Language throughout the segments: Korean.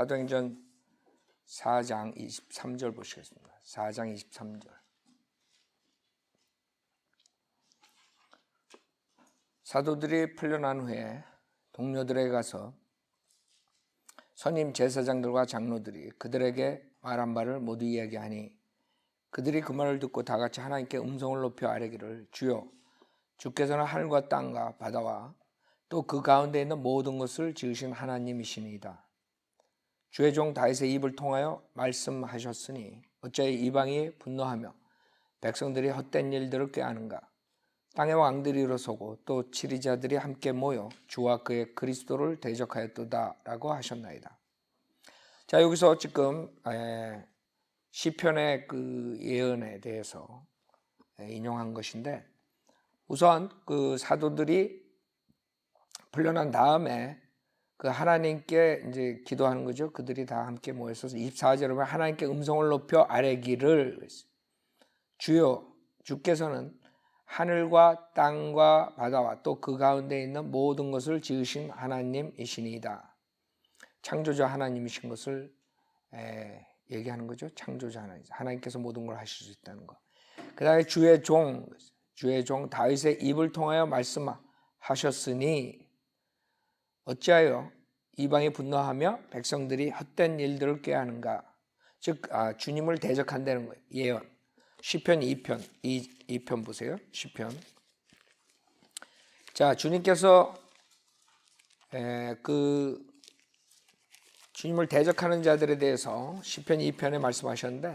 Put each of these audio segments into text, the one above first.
사도행전 4장 23절 보시겠습니다. 4장 23절. 사도들이 풀려난 후에 동료들에게 가서 선임 제사장들과 장로들이 그들에게 말한 바를 모두 이야기하니 그들이 그 말을 듣고 다 같이 하나님께 음성을 높여 아뢰기를 주여 주께서는 하늘과 땅과 바다와 또 그 가운데 있는 모든 것을 지으신 하나님이시니이다. 주의 종 다윗의 입을 통하여 말씀하셨으니 어찌하여 이방이 분노하며 백성들이 헛된 일들을 꾀하는가. 땅의 왕들이 일어서고 또 치리자들이 함께 모여 주와 그의 그리스도를 대적하였도다 라고 하셨나이다. 자, 여기서 지금 시편의 그 예언에 대해서 인용한 것인데, 우선 그 사도들이 풀려난 다음에 그 하나님께 이제 기도하는 거죠. 그들이 다 함께 모여서 24절에 보면 하나님께 음성을 높여 아뢰기를 주여 주께서는 하늘과 땅과 바다와 또 그 가운데 있는 모든 것을 지으신 하나님이시니이다. 창조자 하나님이신 것을 얘기하는 거죠. 창조자 하나님께서 모든 걸 하실 수 있다는 거. 그 다음에 주의 종 다윗의 입을 통하여 말씀하셨으니 어찌하여 이방이 분노하며 백성들이 헛된 일들을 꾀하는가. 즉 주님을 대적한다는 거예요. 예언. 시편 2편 2편 보세요. 시편. 자, 주님께서 그 주님을 대적하는 자들에 대해서 시편 2편에 말씀하셨는데,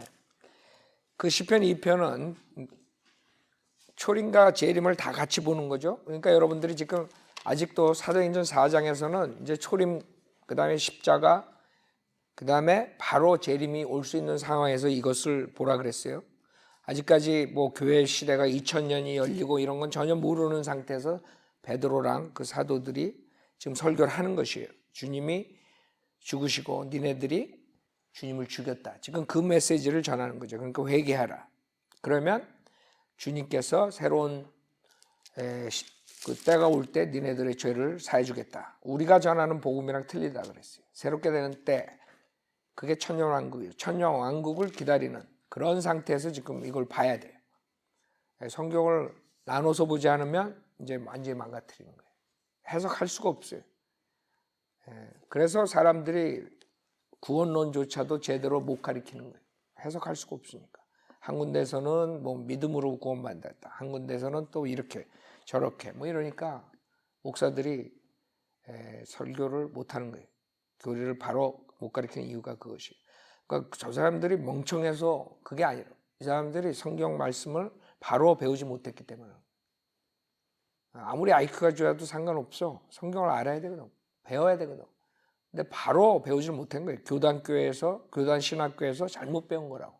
그 시편 2편은 초림과 재림을 다 같이 보는 거죠. 그러니까 여러분들이 지금 아직도 사도행전 4장에서는 이제 초림, 그 다음에 십자가, 그 다음에 바로 재림이 올 수 있는 상황에서 이것을 보라 그랬어요. 아직까지 뭐 교회 시대가 2000년이 열리고 이런 건 전혀 모르는 상태에서 베드로랑 그 사도들이 지금 설교를 하는 것이에요. 주님이 죽으시고 니네들이 주님을 죽였다. 지금 그 메시지를 전하는 거죠. 그러니까 회개하라. 그러면 주님께서 새로운 그 때가 올 때 니네들의 죄를 사해 주겠다. 우리가 전하는 복음이랑 틀리다 그랬어요. 새롭게 되는 때, 그게 천년왕국이에요. 천년왕국을 기다리는 그런 상태에서 지금 이걸 봐야 돼요. 성경을 나눠서 보지 않으면 이제 완전히 망가뜨리는 거예요. 해석할 수가 없어요. 그래서 사람들이 구원론조차도 제대로 못 가르치는 거예요. 해석할 수가 없으니까. 한 군데서는 뭐 믿음으로 구원받았다. 한 군데서는 또 이렇게 저렇게 뭐 이러니까 목사들이 설교를 못하는 거예요. 교리를 바로 못 가르치는 이유가 그것이에요. 그러니까 저 사람들이 멍청해서 그게 아니라 이 사람들이 성경 말씀을 바로 배우지 못했기 때문에. 아무리 IQ가 좋아도 상관없어. 성경을 알아야 되거든. 배워야 되거든. 근데 바로 배우지 못한 거예요. 교단교회에서, 교단 신학교에서 잘못 배운 거라고.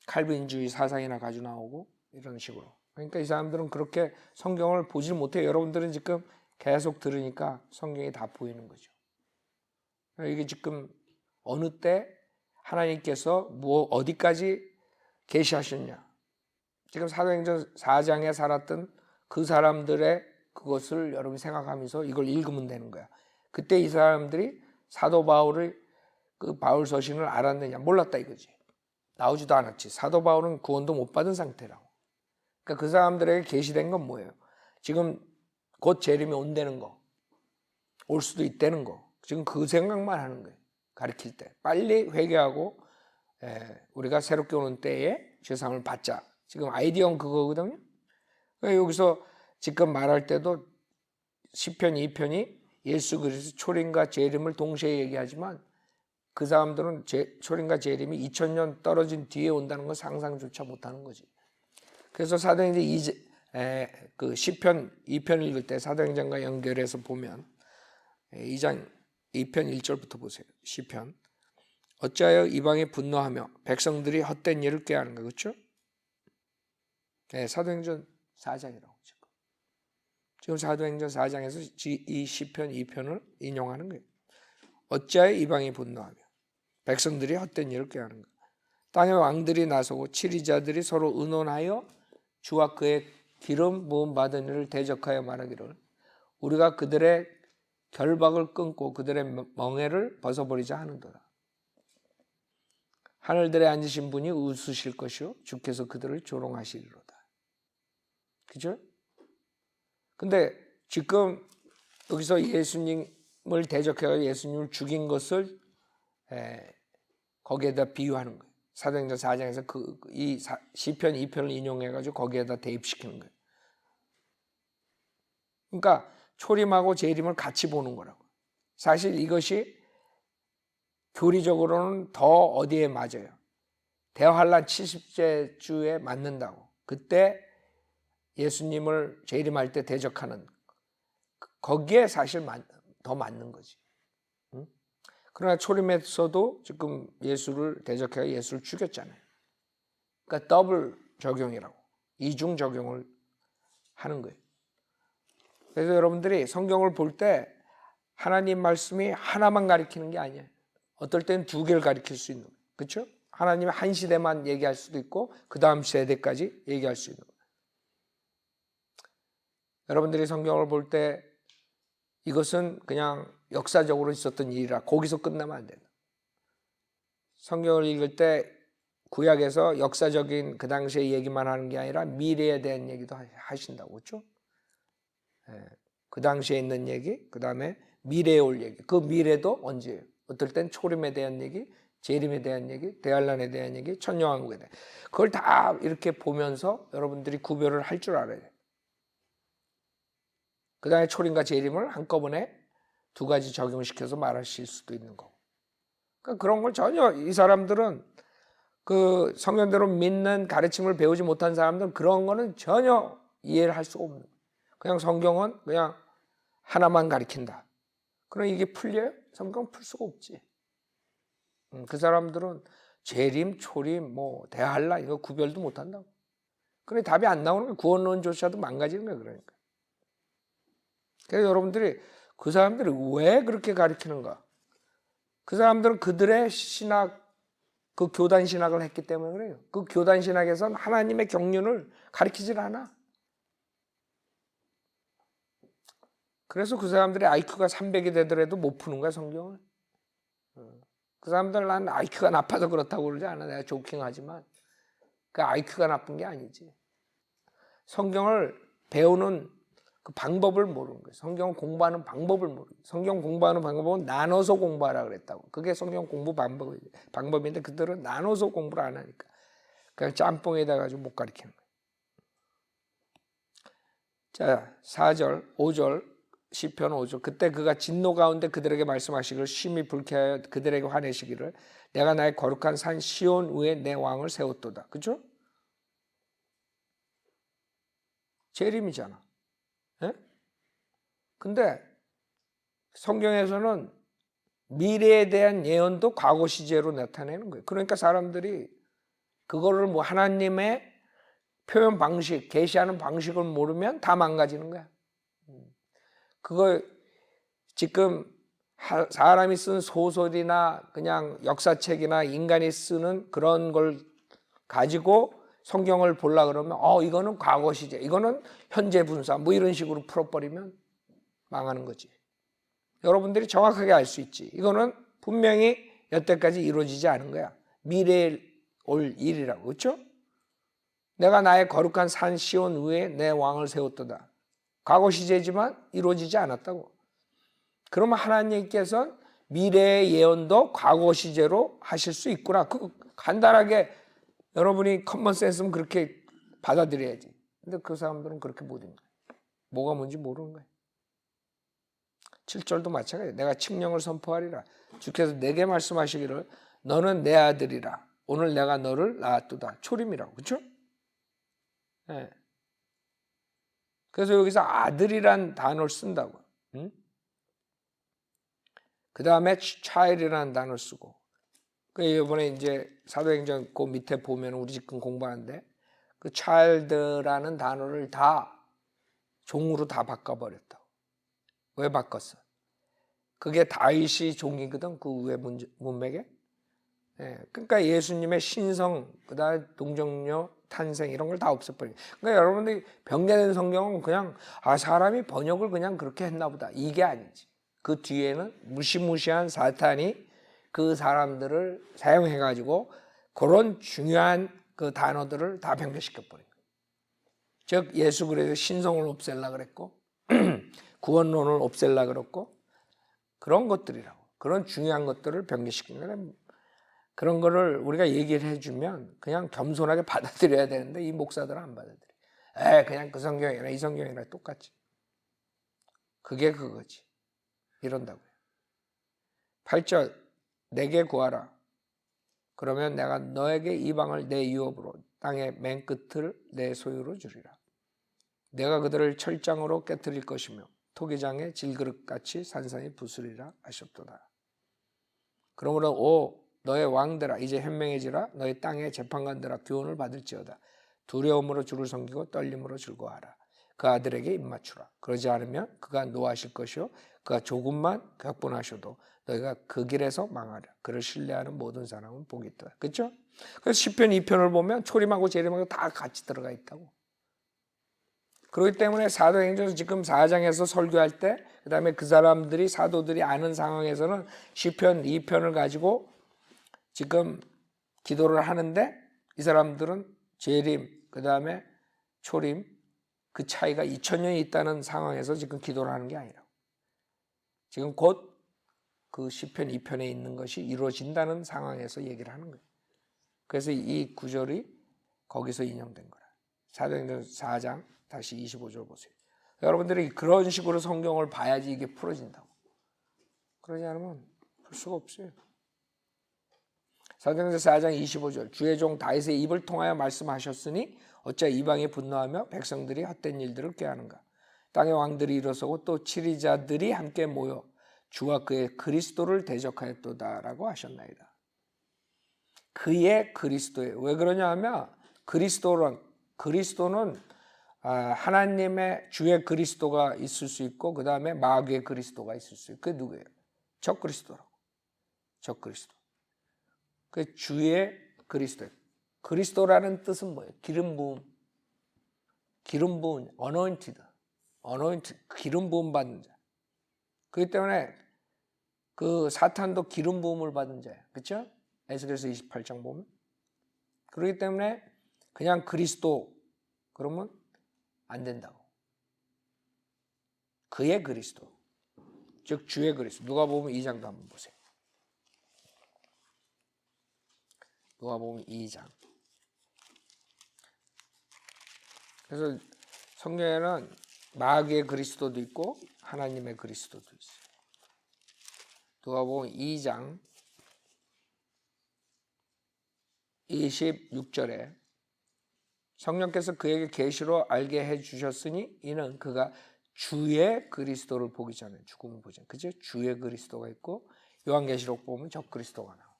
칼빈주의 사상이나 가지고 나오고 이런 식으로. 그러니까 이 사람들은 그렇게 성경을 보지 못해요. 여러분들은 지금 계속 들으니까 성경이 다 보이는 거죠. 이게 지금 어느 때 하나님께서 뭐 어디까지 계시하셨냐. 지금 사도행전 4장에 살았던 그 사람들의 그것을 여러분이 생각하면서 이걸 읽으면 되는 거야. 그때 이 사람들이 사도 바울의 그 바울 서신을 알았느냐? 몰랐다 이거지. 나오지도 않았지. 사도 바울은 구원도 못 받은 상태라고. 그러니까 그 사람들에게 계시된 건 뭐예요? 지금 곧 재림이 온다는 거, 올 수도 있다는 거. 지금 그 생각만 하는 거예요. 가르칠 때 빨리 회개하고 우리가 새롭게 오는 때에 죄사함을 받자. 지금 아이디어는 그거거든요. 그러니까 여기서 지금 말할 때도 시편 2편이 예수 그리스도 초림과 재림을 동시에 얘기하지만 그 사람들은 초림과 재림이 2000년 떨어진 뒤에 온다는 걸 상상조차 못하는 거지. 그래서 사도행전 그 시편 2편 읽을 때 사도행전과 연결해서 보면 2장 2편 1절부터 보세요. 시편. 어찌하여 이방이 분노하며 백성들이 헛된 일을 꾀하는가. 그렇죠? 사도행전 4장이라고 지금 사도행전 4장에서 이 시편 2편을 인용하는 거예요. 어찌하여 이방이 분노하며 백성들이 헛된 일을 꾀하는가. 땅의 왕들이 나서고 치리자들이 서로 의논하여 주와 그의 기름 부음 받은 이를 대적하여 말하기를 우리가 그들의 결박을 끊고 그들의 멍에를 벗어버리자 하는도다. 하늘들에 앉으신 분이 웃으실 것이요 주께서 그들을 조롱하시리로다. 그죠? 근데 지금 여기서 예수님을 대적해서 예수님을 죽인 것을 거기에다 비유하는 거예요. 사도행전 4장에서 이 시편 2편을 인용해가지고 거기에다 대입시키는 거예요. 그러니까 초림하고 재림을 같이 보는 거라고. 사실 이것이 교리적으로는 더 어디에 맞아요? 대환란 70째 주에 맞는다고. 그때 예수님을 재림할 때 대적하는 거기에 사실 더 맞는 거지. 응? 그러나 초림에서도 지금 예수를 대적해서 예수를 죽였잖아요. 그러니까 더블 적용이라고. 이중 적용을 하는 거예요. 그래서 여러분들이 성경을 볼 때 하나님 말씀이 하나만 가리키는 게 아니에요. 어떨 때는 두 개를 가리킬 수 있는 거예요. 그렇죠? 하나님이 한 시대만 얘기할 수도 있고 그 다음 세대까지 얘기할 수 있는 거예요. 여러분들이 성경을 볼 때 이것은 그냥 역사적으로 있었던 일이라 거기서 끝나면 안 된다. 성경을 읽을 때 구약에서 역사적인 그 당시의 얘기만 하는 게 아니라 미래에 대한 얘기도 하신다고. 그렇죠? 그 당시에 있는 얘기, 그 다음에 미래에 올 얘기. 그 미래도 언제예요? 어떨 땐 초림에 대한 얘기, 재림에 대한 얘기, 대환란에 대한 얘기, 천년왕국에 대한. 그걸 다 이렇게 보면서 여러분들이 구별을 할 줄 알아야 돼요. 그 다음에 초림과 재림을 한꺼번에 두 가지 적용시켜서 말하실 수도 있는 거고. 그러니까 그런 걸 전혀 이 사람들은 그 성경대로 믿는 가르침을 배우지 못한 사람들은 그런 거는 전혀 이해를 할 수가 없는 거예요. 그냥 성경은 그냥 하나만 가리킨다. 그럼 이게 풀려요? 성경은 풀 수가 없지. 그 사람들은 재림, 초림, 대환란 이거 구별도 못한다고. 그래 답이 안 나오는 거예요. 구원론조차도 망가지는 거예요. 그러니까. 그래서 여러분들이 그 사람들이 왜 그렇게 가르치는가? 그 사람들은 그들의 신학, 그 교단 신학을 했기 때문에 그래요. 그 교단 신학에서는 하나님의 경륜을 가르치질 않아. 그래서 그 사람들의 IQ가 300이 되더라도 못 푸는 거야, 성경을. 그 사람들 난 IQ가 나빠서 그렇다고 그러지 않아. 내가 조킹하지만. 그 IQ가 나쁜 게 아니지. 성경을 배우는 그 방법을 모르는 거예요. 성경 공부하는 방법을 모르는 거예요. 성경 공부하는 방법은 나눠서 공부하라 그랬다고. 그게 성경 공부 방법인데 그들은 나눠서 공부를 안 하니까. 그냥 짬뽕에다 가지고 못 가르치는 거예요. 자, 4절, 5절, 시편 5절. 그때 그가 진노 가운데 그들에게 말씀하시기를 심히 불쾌하여 그들에게 화내시기를 내가 나의 거룩한 산 시온 위에 내 왕을 세웠도다. 그렇죠? 재림이잖아. 예? 근데 성경에서는 미래에 대한 예언도 과거 시제로 나타내는 거예요. 그러니까 사람들이 그거를 하나님의 표현 방식, 계시하는 방식을 모르면 다 망가지는 거야. 그거 지금 사람이 쓴 소설이나 그냥 역사책이나 인간이 쓰는 그런 걸 가지고 성경을 보려 그러면 이거는 과거 시제, 이거는 현재 분사 이런 식으로 풀어버리면 망하는 거지. 여러분들이 정확하게 알 수 있지. 이거는 분명히 여태까지 이루어지지 않은 거야. 미래에 올 일이라고. 그렇죠? 내가 나의 거룩한 산 시온 위에 내 왕을 세웠도다. 과거 시제지만 이루어지지 않았다고. 그러면 하나님께서 미래의 예언도 과거 시제로 하실 수 있구나. 그 간단하게 여러분이 커먼 센스면 그렇게 받아들여야지. 근데 그 사람들은 그렇게 못 읽는 거야. 뭐가 뭔지 모르는 거야. 7절도 마찬가지야. 내가 칙령을 선포하리라. 주께서 내게 말씀하시기를 너는 내 아들이라. 오늘 내가 너를 낳았도다. 초림이라고. 그렇죠? 네. 그래서 여기서 아들이란 단어를 쓴다고. 응? 그 다음에 child이라는 단어를 쓰고. 이번에 이제 사도행전 그 밑에 보면 우리 지금 공부하는데 그 child라는 단어를 다 종으로 다 바꿔버렸다고. 왜 바꿨어? 그게 다윗이 종이거든. 그 위에 문맥에. 그러니까 예수님의 신성, 그다음에 동정녀 탄생 이런 걸 다 없애버린. 그러니까 여러분들이 병자된 성경은 그냥 사람이 번역을 그냥 그렇게 했나 보다. 이게 아니지. 그 뒤에는 무시무시한 사탄이 그 사람들을 사용해가지고 그런 중요한 그 단어들을 다 변개시켜버린 거예요. 즉 예수 그리스도의 신성을 없앨라 그랬고 구원론을 없앨라 그랬고 그런 것들이라고. 그런 중요한 것들을 변개시킨 거예요. 그런 거를 우리가 얘기를 해주면 그냥 겸손하게 받아들여야 되는데 이 목사들은 안 받아들여. 그냥 그 성경이나 이 성경이나 똑같지. 그게 그거지. 이런다고요. 8절 내게 구하라. 그러면 내가 너에게 이방을 내 유업으로 땅의 맨 끝을 내 소유로 주리라. 내가 그들을 철장으로 깨뜨릴 것이며 토기장의 질그릇같이 산산이 부수리라 하셨도다. 그러므로 오 너의 왕들아 이제 현명해지라. 너의 땅의 재판관들아 교훈을 받을지어다. 두려움으로 주를 섬기고 떨림으로 즐거워하라. 그 아들에게 입맞추라. 그러지 않으면 그가 노하실 것이요 그가 조금만 격분하셔도 너희가 그 길에서 망하라. 그를 신뢰하는 모든 사람은 복이 있다. 그렇죠? 그래서 시편 2편을 보면 초림하고 재림하고 다 같이 들어가 있다고. 그렇기 때문에 사도행전 지금 4장에서 설교할 때 그다음에 그 사람들이 사도들이 아는 상황에서는 시편 2편을 가지고 지금 기도를 하는데 이 사람들은 재림 그다음에 초림 그 차이가 2000년이 있다는 상황에서 지금 기도를 하는 게 아니라 지금 곧 그 시편 2편에 있는 것이 이루어진다는 상황에서 얘기를 하는 거예요. 그래서 이 구절이 거기서 인용된 거라. 사도행전 4장 다시 25절 보세요. 여러분들이 그런 식으로 성경을 봐야지 이게 풀어진다고. 그러지 않으면 풀 수가 없어요. 사도행전 4장 25절 주의 종 다윗의 입을 통하여 말씀하셨으니 어찌 이방이 분노하며 백성들이 헛된 일들을 꾀하는가. 땅의 왕들이 일어서고 또 치리자들이 함께 모여 주와 그의 그리스도를 대적하였도다라고 하셨나이다. 그의 그리스도에 왜 그러냐 하면 그리스도는 하나님의 주의 그리스도가 있을 수 있고 그 다음에 마귀의 그리스도가 있을 수 있고 그게 누구예요? 적그리스도라고. 적그리스도. 그 주의 그리스도예요. 그리스도라는 뜻은 뭐예요? 기름 부음, anointed, 기름 부음 받는 자. 그렇기 때문에 그 사탄도 기름 부음을 받은 자예요. 그렇죠? 에스겔서 28장 보면. 그렇기 때문에 그냥 그리스도 그러면 안 된다고. 그의 그리스도, 즉 주의 그리스도. 누가복음 2장도 한번 보세요. 누가복음 2장. 그래서 성경에는 마귀의 그리스도도 있고 하나님의 그리스도도 있어요. 누가복음 2장 26절에 성령께서 그에게 계시로 알게 해주셨으니 이는 그가 주의 그리스도를 보기 전에 죽음을 보지 않아요. 그죠? 주의 그리스도가 있고 요한계시록 보면 적 그리스도가 나와요.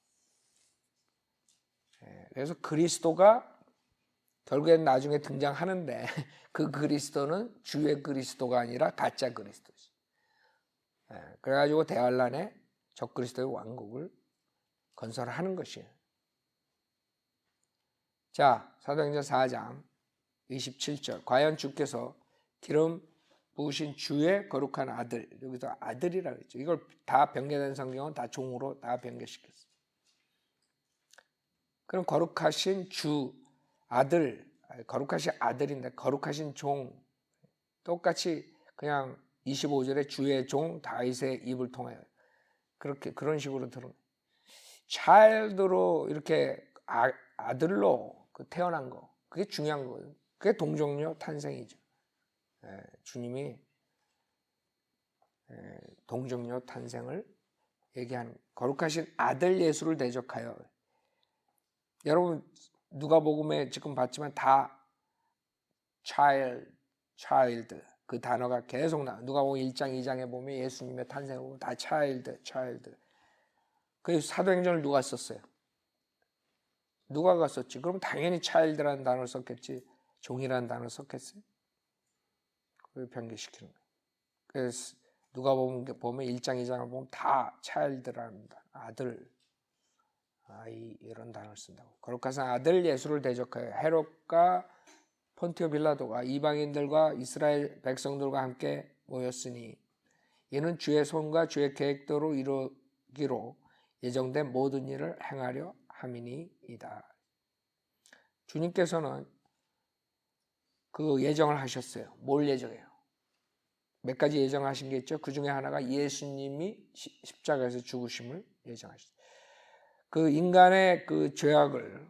그래서 그리스도가 결국엔 나중에 등장하는데 그 그리스도는 주의 그리스도가 아니라 가짜 그리스도지. 그래가지고 대환란에 적 그리스도의 왕국을 건설하는 것이에요. 자, 사도행전 4장 27절 과연 주께서 기름 부으신 주의 거룩한 아들, 여기서 아들이라고 했죠. 이걸 다 변개된 성경은 다 종으로 다 변개시켰어요. 그럼 거룩하신 주 아들, 거룩하신 아들인데 거룩하신 종 똑같이 그냥 25절에 주의 종 다윗의 입을 통하여 그렇게 그런 식으로 들은 child로 이렇게 아들로 태어난 거 그게 중요한 거예요. 그게 동정녀 탄생이죠. 주님이 동정녀 탄생을 얘기하는 거룩하신 아들 예수를 대적하여 여러분 누가복음에 지금 봤지만 다 child 그 단어가 계속 나. 누가복음 1장 2장에 보면 예수님의 탄생을 보면 다 child. 그 사도행전을 누가 썼어요? 누가가 썼지. 그럼 당연히 child라는 단어를 썼겠지. 종이라는 단어를 썼겠어요? 그걸 변개시키는 거예요. 그래서 누가복음 보면 1장 2장을 보면 다 child라는 단어, 아들, 아이 이런 단어를 쓴다고. 거룩하신 아들 예수를 대적하여 헤롯과 폰티오 빌라도가 이방인들과 이스라엘 백성들과 함께 모였으니 이는 주의 손과 주의 계획대로 이루기로 예정된 모든 일을 행하려 함이니이다. 주님께서는 그 예정을 하셨어요. 뭘 예정해요? 몇 가지 예정하신 게 있죠. 그 중에 하나가 예수님이 십자가에서 죽으심을 예정하셨어요. 그 인간의 그 죄악을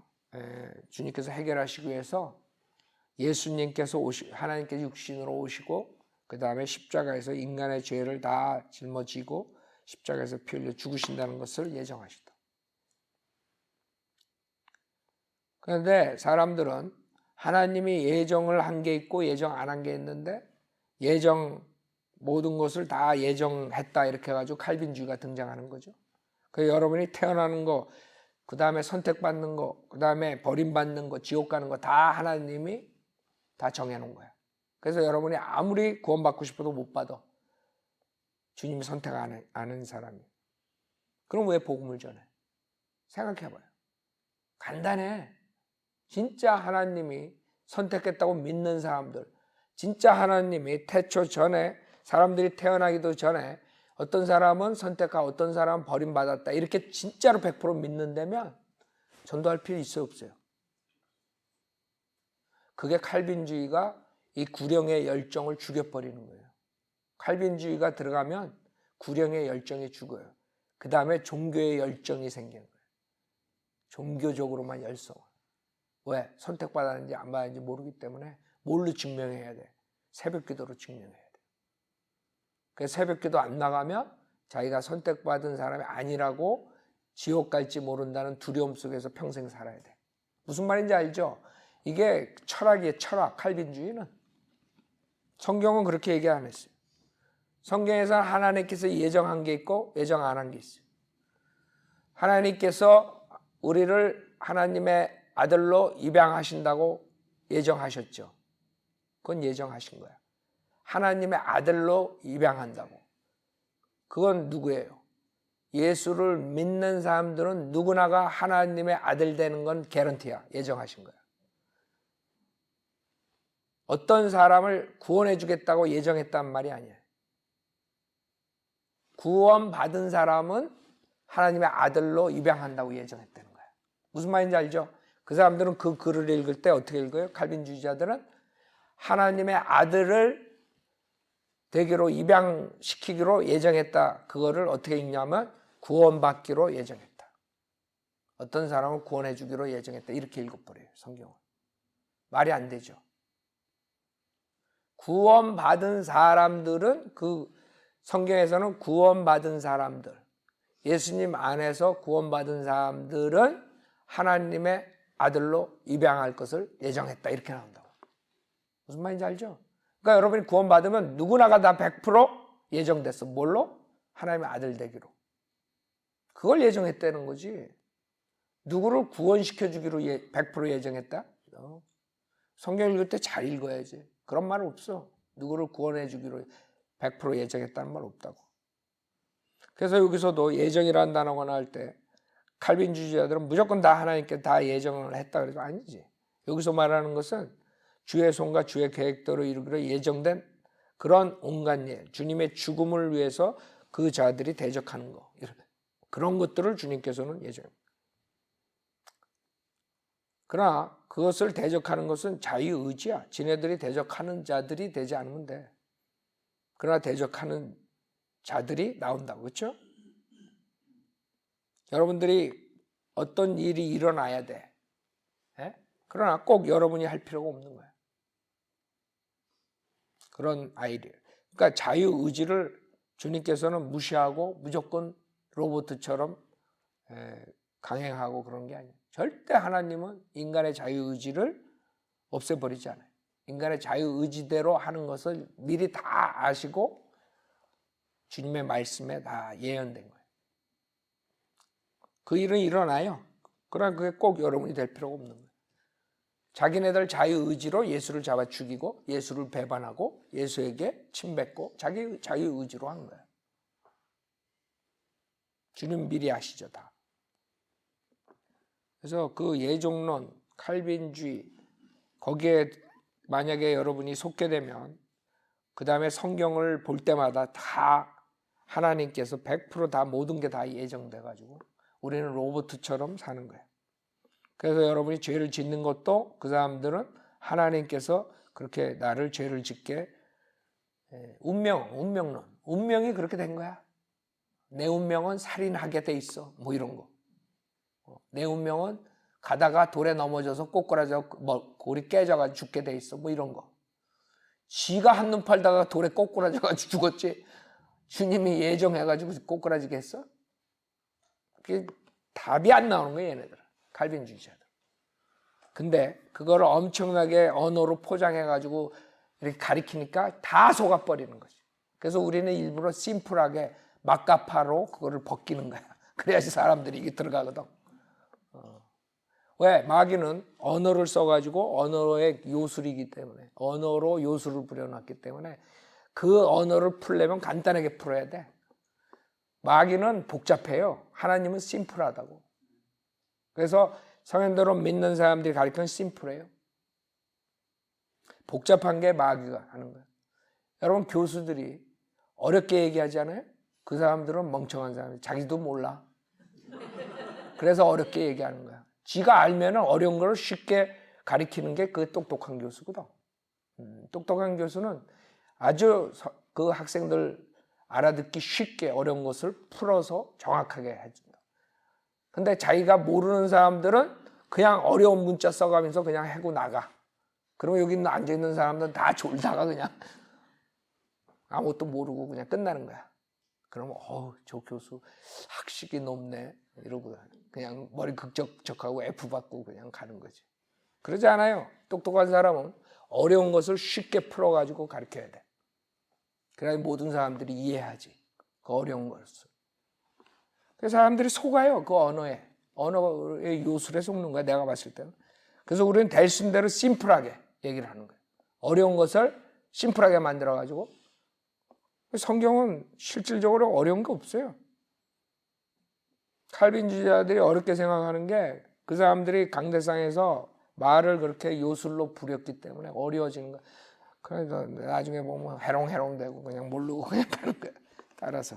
주님께서 해결하시기 위해서 예수님께서 하나님께서 육신으로 오시고 그 다음에 십자가에서 인간의 죄를 다 짊어지고 십자가에서 피 흘려 죽으신다는 것을 예정하셨다. 그런데 사람들은 하나님이 예정을 한 게 있고 예정 안 한 게 있는데 예정 모든 것을 다 예정했다 이렇게 해가지고 칼빈주의가 등장하는 거죠. 그래서 여러분이 태어나는 거, 그 다음에 선택받는 거, 그 다음에 버림받는 거, 지옥 가는 거 다 하나님이 다 정해놓은 거야. 그래서 여러분이 아무리 구원받고 싶어도 못 받아. 주님이 선택 안 하는 사람이. 그럼 왜 복음을 전해? 생각해봐요. 간단해. 진짜 하나님이 선택했다고 믿는 사람들, 진짜 하나님이 태초 전에 사람들이 태어나기도 전에 어떤 사람은 선택하고 어떤 사람은 버림받았다 이렇게 진짜로 100% 믿는다면 전도할 필요 있어요 없어요? 그게 칼빈주의가 이 구령의 열정을 죽여버리는 거예요. 칼빈주의가 들어가면 구령의 열정이 죽어요. 그 다음에 종교의 열정이 생기는 거예요. 종교적으로만 열성. 왜? 선택받았는지 안 받았는지 모르기 때문에 뭘로 증명해야 돼? 새벽기도로 증명해야 돼. 그래서 새벽기도 안 나가면 자기가 선택받은 사람이 아니라고 지옥 갈지 모른다는 두려움 속에서 평생 살아야 돼. 무슨 말인지 알죠? 이게 철학이에요. 철학. 칼빈주의는. 성경은 그렇게 얘기 안 했어요. 성경에서는 하나님께서 예정한 게 있고 예정 안 한 게 있어요. 하나님께서 우리를 하나님의 아들로 입양하신다고 예정하셨죠. 그건 예정하신 거야. 하나님의 아들로 입양한다고. 그건 누구예요? 예수를 믿는 사람들은 누구나가 하나님의 아들 되는 건 개런티야. 예정하신 거야. 어떤 사람을 구원해 주겠다고 예정했단 말이 아니야. 구원받은 사람은 하나님의 아들로 입양한다고 예정했다는 거야. 무슨 말인지 알죠? 그 사람들은 그 글을 읽을 때 어떻게 읽어요? 칼빈주의자들은 하나님의 아들을 되기로 입양시키기로 예정했다. 그거를 어떻게 읽냐면 구원받기로 예정했다. 어떤 사람을 구원해 주기로 예정했다. 이렇게 읽어버려요. 성경은. 말이 안 되죠. 구원받은 사람들은 그 성경에서는 구원받은 사람들, 예수님 안에서 구원받은 사람들은 하나님의 아들로 입양할 것을 예정했다. 이렇게 나온다고. 무슨 말인지 알죠? 그러니까 여러분이 구원받으면 누구나가 다 100% 예정됐어. 뭘로? 하나님의 아들 되기로. 그걸 예정했다는 거지. 누구를 구원시켜주기로 100% 예정했다? 성경 읽을 때 잘 읽어야지. 그런 말 없어. 누구를 구원해주기로 100% 예정했다는 말 없다고. 그래서 여기서도 예정이라는 단어가 나올 때 칼빈주의자들은 무조건 다 하나님께 다 예정을 했다 그래도 아니지. 여기서 말하는 것은 주의 손과 주의 계획대로 이루기로 예정된 그런 온갖 일, 주님의 죽음을 위해서 그 자들이 대적하는 거, 그런 것들을 주님께서는 예정합니다. 그러나 그것을 대적하는 것은 자유의지야. 지네들이 대적하는 자들이 되지 않으면 돼. 그러나 대적하는 자들이 나온다고. 그렇죠? 여러분들이 어떤 일이 일어나야 돼. 에? 그러나 꼭 여러분이 할 필요가 없는 거야. 그런 아이들. 그러니까 자유의지를 주님께서는 무시하고 무조건 로봇처럼 강행하고 그런 게 아니에요. 절대 하나님은 인간의 자유의지를 없애버리지 않아요. 인간의 자유의지대로 하는 것을 미리 다 아시고 주님의 말씀에 다 예언된 거예요. 그 일은 일어나요. 그러나 그게 꼭 여러분이 될 필요가 없는 거예요. 자기네들 자유의지로 예수를 잡아 죽이고 예수를 배반하고 예수에게 침뱉고 자기 자유의지로 하는 거예요. 주님 미리 아시죠 다. 그래서 그 예종론, 칼빈주의 거기에 만약에 여러분이 속게 되면 그 다음에 성경을 볼 때마다 다 하나님께서 100% 모든 게 다 예정돼 가지고 우리는 로봇처럼 사는 거예요. 그래서 여러분이 죄를 짓는 것도 그 사람들은 하나님께서 그렇게 나를 죄를 짓게 운명론. 운명이 그렇게 된 거야. 내 운명은 살인하게 돼 있어. 뭐 이런 거. 내 운명은 가다가 돌에 넘어져서 꼬꾸라져 골이 깨져가지고 죽게 돼 있어. 뭐 이런 거. 지가 한눈 팔다가 돌에 꼬꾸라져가지고 죽었지. 주님이 예정해가지고 꼬꾸라지게 했어? 그게 답이 안 나오는 거야, 얘네들. 갈빈주의자들. 근데 그걸 엄청나게 언어로 포장해가지고 이렇게 가리키니까 다 속아버리는 거지. 그래서 우리는 일부러 심플하게 막가파로 그거를 벗기는 거야. 그래야지 사람들이 이게 들어가거든. 왜? 마귀는 언어를 써가지고 언어의 요술이기 때문에, 언어로 요술을 부려놨기 때문에 그 언어를 풀려면 간단하게 풀어야 돼. 마귀는 복잡해요. 하나님은 심플하다고. 그래서 성현대로 믿는 사람들이 가르치는 심플해요. 복잡한 게 마귀가 하는 거예요. 여러분, 교수들이 어렵게 얘기하잖아요. 그 사람들은 멍청한 사람이에요. 자기도 몰라. 그래서 어렵게 얘기하는 거야. 지가 알면 어려운 걸 쉽게 가르치는 게 그 똑똑한 교수거든. 똑똑한 교수는 아주 그 학생들 알아듣기 쉽게 어려운 것을 풀어서 정확하게 해준다. 근데 자기가 모르는 사람들은 그냥 어려운 문자 써가면서 그냥 해고 나가. 그러면 여기 앉아있는 사람들은 다 졸다가 그냥 아무것도 모르고 그냥 끝나는 거야. 그러면 저 교수 학식이 높네 이러고 그냥 머리 극적적하고 F 받고 그냥 가는 거지. 그러지 않아요. 똑똑한 사람은 어려운 것을 쉽게 풀어가지고 가르쳐야 돼. 그래야 모든 사람들이 이해하지. 그 어려운 것을. 그래서 사람들이 속아요. 그 언어의 요술에 속는 거야. 내가 봤을 때는. 그래서 우리는 될 수 있는 대로 심플하게 얘기를 하는 거예요. 어려운 것을 심플하게 만들어가지고. 성경은 실질적으로 어려운 게 없어요. 칼빈주의자들이 어렵게 생각하는 게 그 사람들이 강대상에서 말을 그렇게 요술로 부렸기 때문에 어려워지는 거야. 그래서 나중에 보면 해롱해롱되고 그냥 모르고 그냥 가는 거야. 따라서.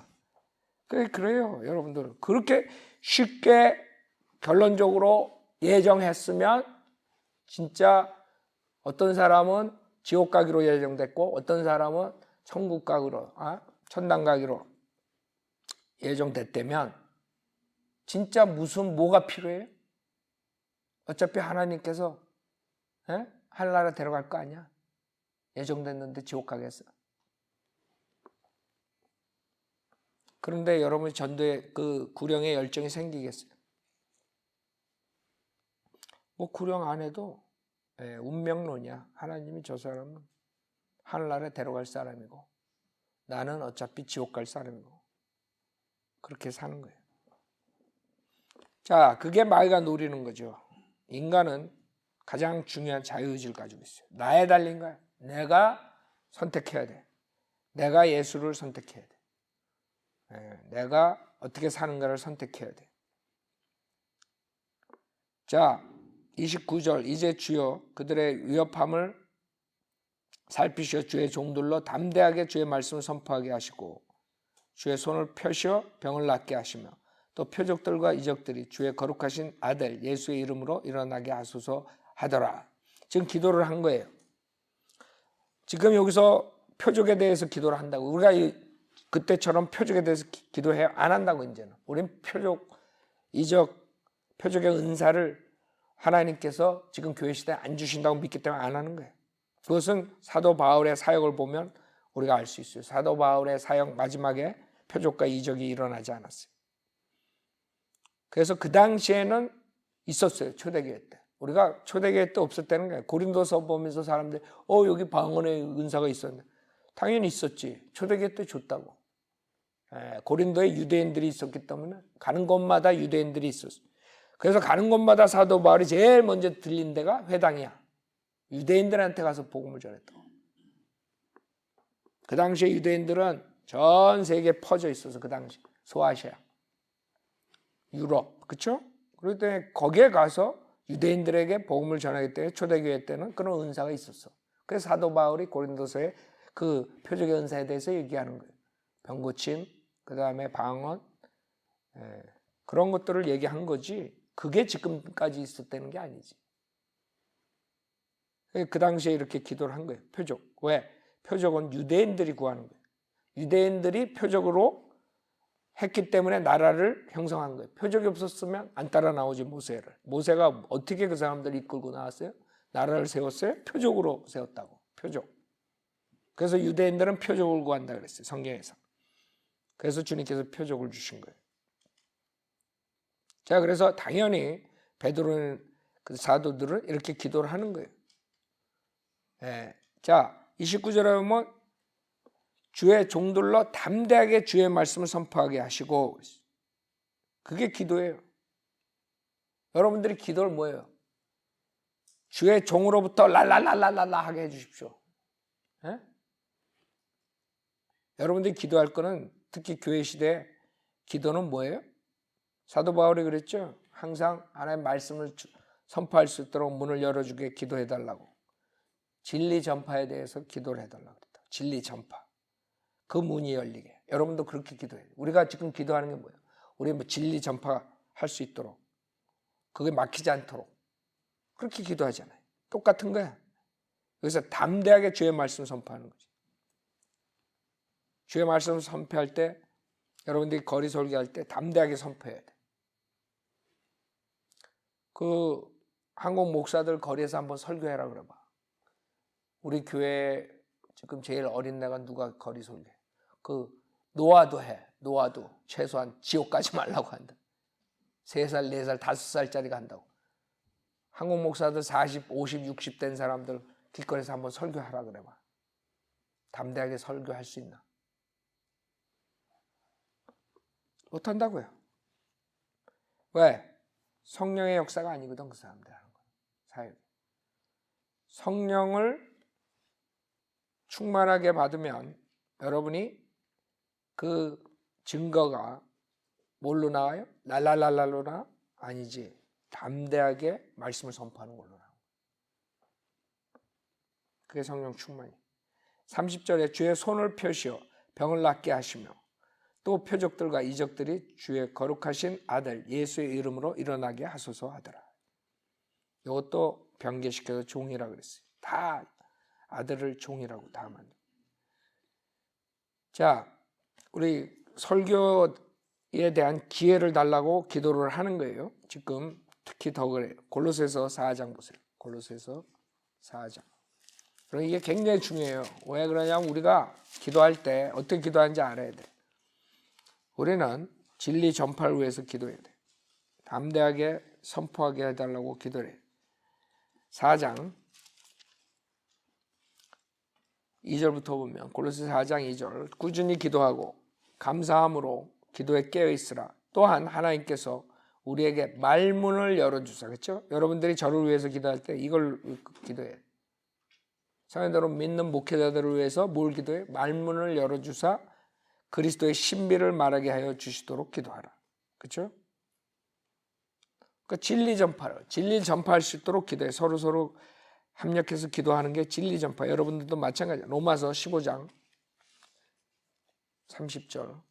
그래요, 여러분들은. 그렇게 쉽게 결론적으로 예정했으면 진짜 어떤 사람은 지옥 가기로 예정됐고 어떤 사람은 천국 가기로, 천당 가기로 예정됐다면 진짜 뭐가 필요해요? 어차피 하나님께서 하늘나라 데려갈 거 아니야? 예정됐는데 지옥 가겠어? 그런데 여러분이 전도에 그 구령에 열정이 생기겠어요? 뭐 구령 안 해도 운명론이야. 하나님이 저 사람은 하늘나라에 데려갈 사람이고 나는 어차피 지옥 갈 사람이고 그렇게 사는 거예요. 자, 그게 마귀가 노리는 거죠. 인간은 가장 중요한 자유의지를 가지고 있어요. 나에 달린 거야. 내가 선택해야 돼. 내가 예수를 선택해야 돼. 내가 어떻게 사는가를 선택해야 돼. 자, 29절 이제 주여 그들의 위협함을 살피시어 주의 종들로 담대하게 주의 말씀을 선포하게 하시고 주의 손을 펴시어 병을 낫게 하시며 또 표적들과 이적들이 주의 거룩하신 아들 예수의 이름으로 일어나게 하소서 하더라. 지금 기도를 한 거예요. 지금 여기서 표적에 대해서 기도를 한다고. 우리가 그때처럼 표적에 대해서 기도해요? 안 한다고 이제는. 우린 표적, 이적, 표적의 은사를 하나님께서 지금 교회 시대에 안 주신다고 믿기 때문에 안 하는 거예요. 그것은 사도 바울의 사역을 보면 우리가 알 수 있어요. 사도 바울의 사역 마지막에 표적과 이적이 일어나지 않았어요. 그래서 그 당시에는 있었어요. 초대교회 때. 우리가 초대교회 때 없었다는 거예요. 고린도서 보면서 사람들이 여기 방언의 은사가 있었네. 당연히 있었지. 초대교회 때 줬다고. 고린도에 유대인들이 있었기 때문에 가는 곳마다 유대인들이 있었어요. 그래서 가는 곳마다 사도 바울이 제일 먼저 들린 데가 회당이야. 유대인들한테 가서 복음을 전했다고. 그 당시에 유대인들은 전 세계에 퍼져 있어서 그 당시 소아시아, 유럽, 그렇죠? 그럴 때 거기에 가서 유대인들에게 복음을 전하기 때문에 초대교회 때는 그런 은사가 있었어. 그래서 사도 바울이 고린도서에 그 표적의 은사에 대해서 얘기하는 거예요. 병 고침, 그 다음에 방언, 그런 것들을 얘기한 거지. 그게 지금까지 있었다는 게 아니지. 그 당시에 이렇게 기도를 한 거예요. 표적. 왜? 표적은 유대인들이 구하는 거예요. 유대인들이 표적으로 했기 때문에 나라를 형성한 거예요. 표적이 없었으면 안 따라 나오지 모세를. 모세가 어떻게 그 사람들을 이끌고 나왔어요? 나라를 세웠어요? 표적으로 세웠다고. 표적. 그래서 유대인들은 표적을 구한다 그랬어요. 성경에서. 그래서 주님께서 표적을 주신 거예요. 자, 그래서 당연히 베드로는 그 사도들은 이렇게 기도를 하는 거예요. 자, 29절에 보면 주의 종들로 담대하게 주의 말씀을 선포하게 하시고, 그게 기도예요. 여러분들이 기도를 뭐예요? 주의 종으로부터 랄랄랄랄랄라 하게 해주십시오. 여러분들이 기도할 거는 특히 교회 시대에 기도는 뭐예요? 사도 바울이 그랬죠. 항상 하나님의 말씀을 선포할 수 있도록 문을 열어주게 기도해달라고. 진리 전파에 대해서 기도를 해달라고 그랬다. 진리 전파. 그 문이 열리게. 여러분도 그렇게 기도해요. 우리가 지금 기도하는 게 뭐예요? 우리 뭐 진리 전파할 수 있도록. 그게 막히지 않도록. 그렇게 기도하잖아요. 똑같은 거야. 여기서 담대하게 주의 말씀 선포하는 거지. 주의 말씀을 선포할 때 여러분들이 거리 설교할 때 담대하게 선포해야 돼. 그 한국 목사들 거리에서 한번 설교해라 그래봐. 우리 교회 지금 제일 어린 애가 누가 거리 설교해? 그 노아도 해. 노아도 최소한 지옥 가지 말라고 한다. 3살, 4살, 5살짜리가 한다고. 한국 목사들 40, 50, 60 된 사람들 길거리에서 한번 설교하라 그래봐. 담대하게 설교할 수 있나? 못한다고요. 왜? 성령의 역사가 아니거든 그 사람들 하는 거. 사역. 성령을 충만하게 받으면 여러분이 그 증거가 뭘로 나와요? 랄랄랄랄로 나? 아니지. 담대하게 말씀을 선포하는 걸로 나와요. 그게 성령 충만이에요. 30절에 주의 손을 펴시어 병을 낫게 하시며 또 표적들과 이적들이 주의 거룩하신 아들 예수의 이름으로 일어나게 하소서 하더라. 이것도 변개시켜서 종이라 그랬어요. 다 아들을 종이라고 다 만들. 자, 우리 설교에 대한 기회를 달라고 기도를 하는 거예요. 지금 특히 더 그래요. 골로새서 4장 보세요. 골로새서 4장. 그럼 이게 굉장히 중요해요. 왜 그러냐면 우리가 기도할 때 어떻게 기도하는지 알아야 돼. 우리는 진리 전파를 위해서 기도해야 돼. 담대하게 선포하게 해달라고 기도해. 4장 2절부터 보면 골로새 4장 2절 꾸준히 기도하고 감사함으로 기도에 깨어있으라. 또한 하나님께서 우리에게 말문을 열어주사. 그렇죠? 여러분들이 저를 위해서 기도할 때 이걸 기도해. 성도로 믿는 목회자들을 위해서 뭘 기도해? 말문을 열어주사 그리스도의 신비를 말하게 하여 주시도록 기도하라. 그렇죠? 그러니까 진리 전파할 수 있도록 기도해. 서로 합력해서 기도하는 게 진리 전파. 여러분들도 마찬가지야. 로마서 15장 30절.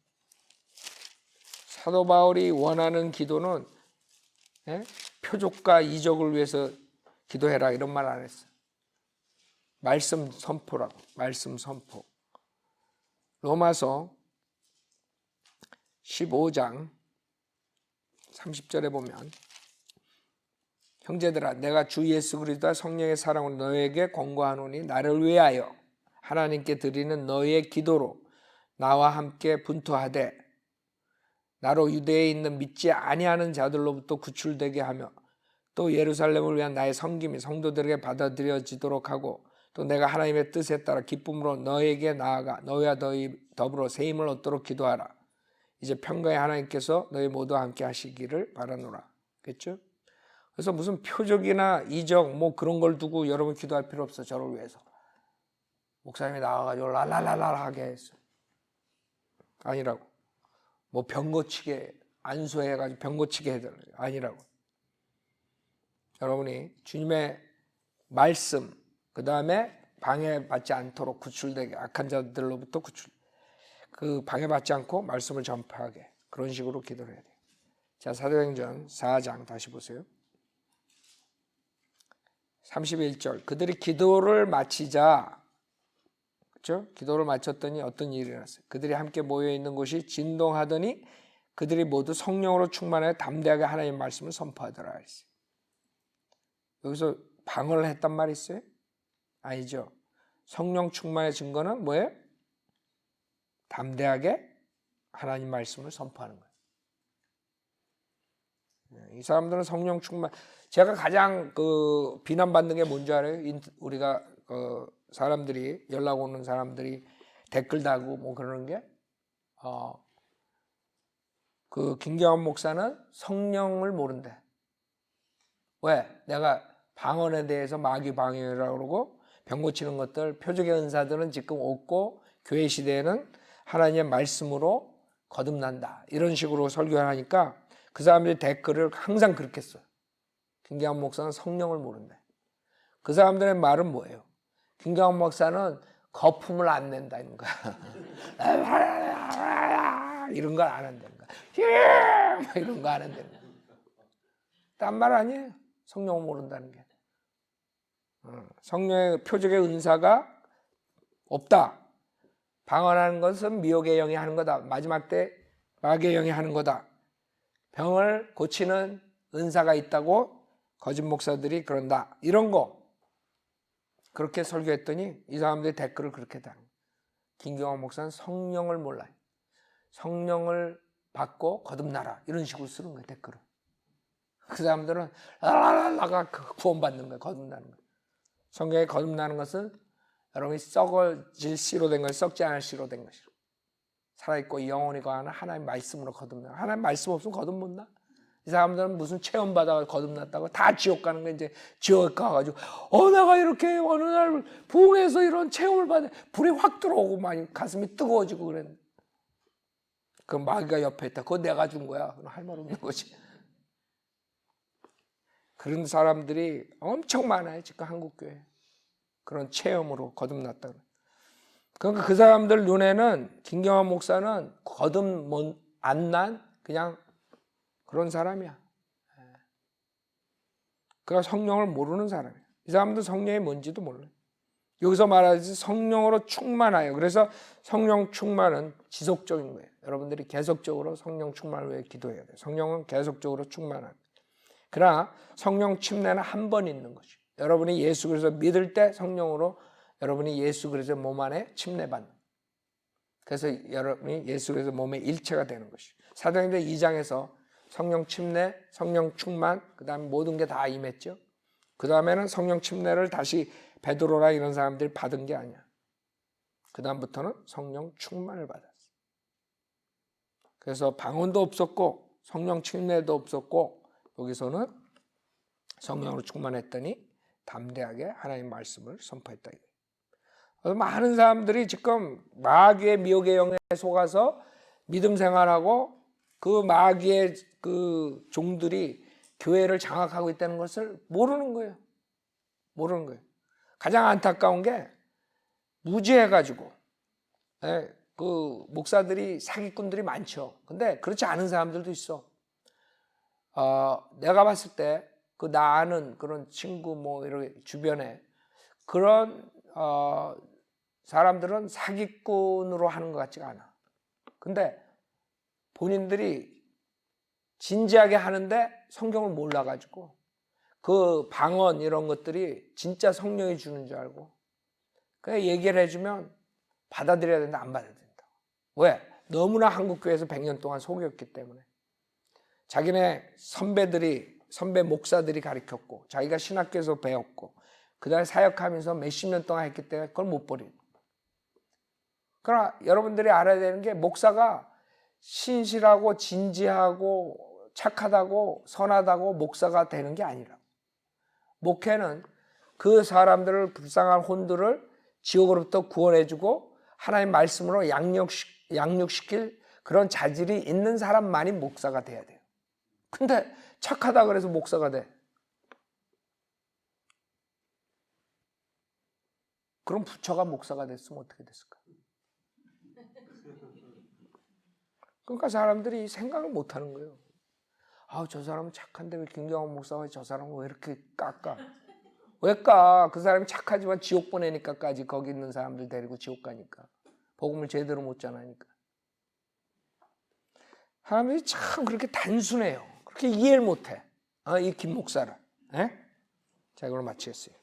사도 바울이 원하는 기도는 표적과 이적을 위해서 기도해라 이런 말 안 했어. 말씀 선포라고. 말씀 선포. 로마서 15장 30절에 보면 형제들아 내가 주 예수 그리스도와 성령의 사랑으로 너에게 권고하노니 나를 위하여 하나님께 드리는 너의 기도로 나와 함께 분투하되 나로 유대에 있는 믿지 아니하는 자들로부터 구출되게 하며 또 예루살렘을 위한 나의 섬김이 성도들에게 받아들여지도록 하고 또 내가 하나님의 뜻에 따라 기쁨으로 너에게 나아가 너희와 더불어 새 힘을 얻도록 기도하라. 이제 평강의 하나님께서 너희 모두와 함께 하시기를 바라노라. 그렇죠? 그래서 무슨 표적이나 이적 뭐 그런 걸 두고 여러분 기도할 필요 없어. 저를 위해서. 목사님이 나와가지고 랄랄랄라 하게 했어요. 아니라고. 뭐 병 고치게 안수해가지고 병 고치게 해달라고. 아니라고. 여러분이 주님의 말씀 그 다음에 방해받지 않도록 구출되게 악한 자들로부터 구출. 그 방해받지 않고 말씀을 전파하게 그런 식으로 기도를 해야 돼요. 자, 사도행전 4장 다시 보세요. 31절. 그들이 기도를 마치자, 그렇죠? 기도를 마쳤더니 어떤 일이 일어났어요? 그들이 함께 모여 있는 곳이 진동하더니 그들이 모두 성령으로 충만하여 담대하게 하나님의 말씀을 선포하더라 했어요. 여기서 방언을 했단 말이 있어요? 아니죠. 성령 충만의 증거는 뭐예요? 담대하게 하나님 말씀을 선포하는 거예요. 이 사람들은 성령 충만. 제가 가장 비난받는 게 뭔지 알아요? 우리가 사람들이 연락 오는 사람들이 댓글 달고 뭐 그러는 게 김경환 목사는 성령을 모른대. 왜? 내가 방언에 대해서 마귀 방언이라고 그러고 병 고치는 것들 표적의 은사들은 지금 없고 교회 시대에는 하나님의 말씀으로 거듭난다. 이런 식으로 설교를 하니까 그 사람들이 댓글을 항상 그렇게 써요. 김경환 목사는 성령을 모른대. 그 사람들의 말은 뭐예요? 김경환 목사는 거품을 안 낸다는 거야. 이런 걸 안 한다는 거야. 이런 거 안 한다는 거야. 딴 말 아니에요. 성령을 모른다는 게. 성령의 표적의 은사가 없다. 방언하는 것은 미혹의 영이 하는 거다. 마지막 때 마귀의 영이 하는 거다. 병을 고치는 은사가 있다고 거짓 목사들이 그런다. 이런 거 그렇게 설교했더니 이 사람들이 댓글을 그렇게 다. 김경환 목사는 성령을 몰라요. 성령을 받고 거듭나라. 이런 식으로 쓰는 거예요. 댓글을. 그 사람들은 라라라가 구원받는 거예요. 거듭나는 거예요. 성경에 거듭나는 것은 여러분이 썩어질 씨로 된 것이 썩지 않을 씨로 된 것이로 살아있고 영원히 거하는 하나님 말씀으로 거듭나. 하나님 말씀 없으면 거듭 못 나. 이 사람들은 무슨 체험 받아가 거듭났다고 다 지옥 가는 거 이제 지옥 가가지고 내가 이렇게 어느 날 부흥해서 이런 체험을 받아 불이 확 들어오고 많이 가슴이 뜨거워지고 그랬는데 그 마귀가 옆에 있다. 그거 내가 준 거야. 할 말 없는 거지. 그런 사람들이 엄청 많아요. 지금 한국교회. 그런 체험으로 거듭났다. 그러니까 그 사람들 눈에는 김경환 목사는 거듭 안 난 그냥 그런 사람이야. 그러니까 성령을 모르는 사람이야. 이 사람도 성령이 뭔지도 몰라요. 여기서 말하듯이 성령으로 충만하여. 그래서 성령 충만은 지속적인 거예요. 여러분들이 계속적으로 성령 충만을 위해 기도해야 돼요. 성령은 계속적으로 충만한. 그러나 성령 침례는 한 번 있는 거죠. 여러분이 예수 그리스도 믿을 때 성령으로 여러분이 예수 그리스도 몸 안에 침례받는. 그래서 여러분이 예수 그리스도 몸의 일체가 되는 것이죠. 사도행전 2장에서 성령 침례, 성령 충만, 그 다음에 모든 게 다 임했죠. 그 다음에는 성령 침례를 다시 베드로라 이런 사람들이 받은 게 아니야. 그 다음부터는 성령 충만을 받았어. 그래서 방언도 없었고 성령 침례도 없었고 여기서는 성령으로 충만했더니 담대하게 하나님의 말씀을 선포했다. 그래서 많은 사람들이 지금 마귀의 미혹의 영에 속아서 믿음 생활하고 그 마귀의 그 종들이 교회를 장악하고 있다는 것을 모르는 거예요. 모르는 거예요. 가장 안타까운 게 무지해가지고 그 목사들이 사기꾼들이 많죠. 근데 그렇지 않은 사람들도 있어. 내가 봤을 때 그 나 아는 그런 친구 뭐 이렇게 주변에 그런 사람들은 사기꾼으로 하는 것 같지가 않아. 근데 본인들이 진지하게 하는데 성경을 몰라가지고 그 방언 이런 것들이 진짜 성령이 주는 줄 알고 그냥 얘기를 해주면 받아들여야 된다, 안 받아들인다. 왜? 너무나 한국교회에서 100년 동안 속였기 때문에. 자기네 선배 목사들이 가르쳤고 자기가 신학교에서 배웠고 그 다음에 사역하면서 몇십 년 동안 했기 때문에 그걸 못 버리고. 그러나 여러분들이 알아야 되는 게 목사가 신실하고 진지하고 착하다고 선하다고 목사가 되는 게 아니라 목회는 그 사람들을 불쌍한 혼들을 지옥으로부터 구원해주고 하나님 말씀으로 양육시킬 그런 자질이 있는 사람만이 목사가 돼야 돼요. 근데 착하다 그래서 목사가 돼. 그럼 부처가 목사가 됐으면 어떻게 됐을까? 그러니까 사람들이 생각을 못 하는 거예요. 아, 저 사람은 착한데 왜 김경환 목사가 저 사람은 왜 이렇게 깎아? 왜 까? 그 사람이 착하지만 지옥 보내니까까지 거기 있는 사람들 데리고 지옥 가니까. 복음을 제대로 못 전하니까. 사람들이 참 그렇게 단순해요. 그렇게 이해를 못 해. 이 김 목사를. 에? 자, 이걸로 마치겠어요.